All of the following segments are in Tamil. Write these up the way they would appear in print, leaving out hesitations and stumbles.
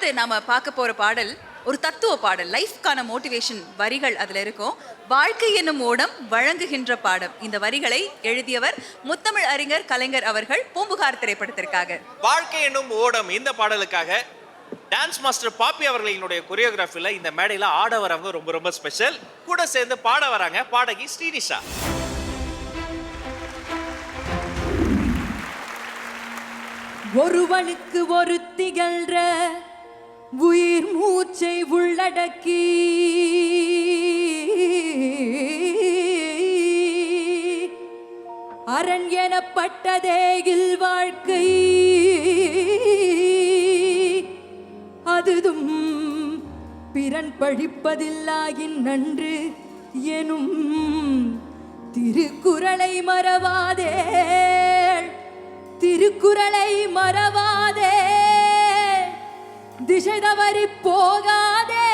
அடுத்து நாம பார்க்க போற பாடல் ஒரு தத்துவ பாடல், லைஃப்கான மோட்டிவேஷன் வரிகள் அதுல இருக்கும். வாழ்க்கை என்னும் ஓடம் வழங்குகின்ற பாடம். இந்த வரிகளை எழுதியவர் முத்தமிழ் அறிஞர் கலைஞர் அவர்கள் பூம்புகார் திரைப்படத்திற்காக. வாழ்க்கை என்னும் ஓடம் இந்த பாடலுக்காக டான்ஸ் மாஸ்டர் பாப்பி அவர்களினுடைய கொரியோகிராஃபில இந்த மேடையில ஆட வரவங்க ரொம்ப ரொம்ப ஸ்பெஷல். கூட சேர்ந்து பாட வராங்க பாடகி ஸ்ரீனிஷா. ஒருவனுக்கு ஒரு திகழ்ற உயிர் மூச்சை உள்ளடக்கி அரண் எனப்பட்டதே வாழ்க்கை, அதுதும் பிறன் பழிப்பதில்லாயின் நன்று எனும் திருக்குறளை மறவாதே, திருக்குறளை மறவாதே, திசை தவறி போகாதே.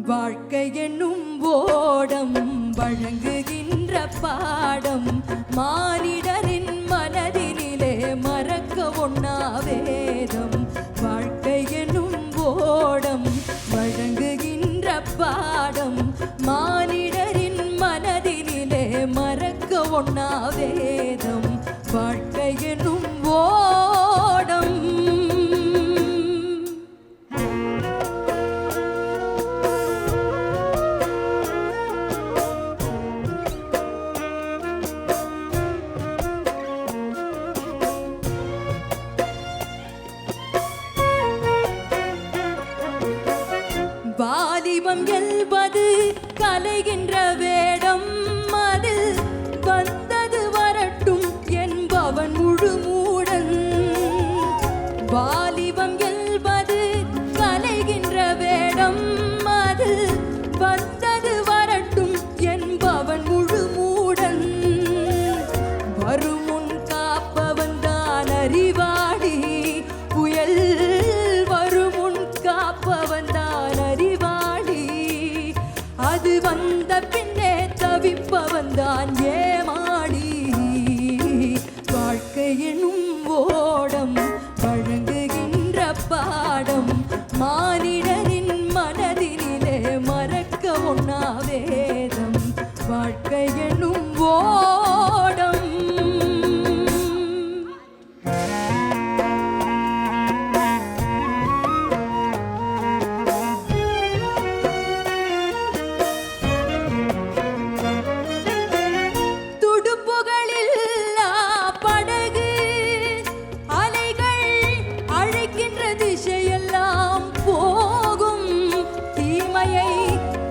வாழ்க்கை என்னும் ஓடம் வழங்குகின்ற பாடம் மானிடரின் மனதினிலே மறக்க ஒண்ணா வேதம். வாழ்க்கை என்னும் ஓடம் வழங்குகின்ற பாடம் மானிடரின் மனதினிலே மறக்க ஒண்ணா வேதம். வாழ்க்கை என்னும் ஓடம். வாலிபம் என்பது கலைகின்ற வேடம், அது வந்தது வரட்டும் என்பவன் முழு மூடன். வாலிபம் என்பது கலைகின்ற வேடம், அது வந்தது வரட்டும் என்பவன் முழு மூடன். வருமுன் காப்பவன் தான் அறிவாளி, புயல் வருமுன் காப்பவன் தான் அறிவாளி, அது வந்த பின்னே தவிப்பவன் தான் ஏமாளி. வாழ்க்கை எனும் ஓடம் வழங்குகின்ற பாடம் மானிடரின் மனதினிலே மறக்க ஒண்ணா வேதம். வாழ்க்கை எனும் ஓடம்.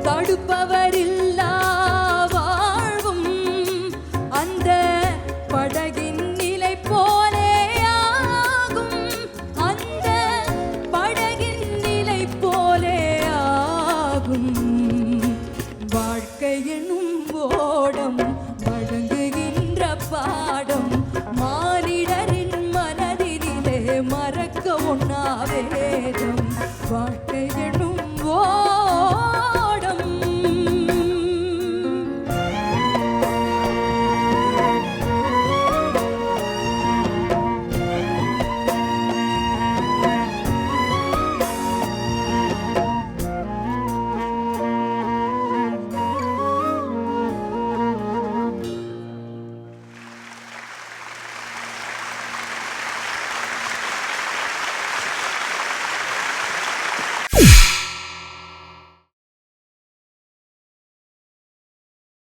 தடுப்பவரில்லா வாழ்வும் அந்த படகின் நிலை போலே ஆகும், அந்த படகின் நிலை போலே ஆகும். வாழ்க்கை எனும் ஓடம் வழங்குகின்ற பாடம் மானிடரின் மனதினிலே மறக்க ஒண்ணா வேதம்.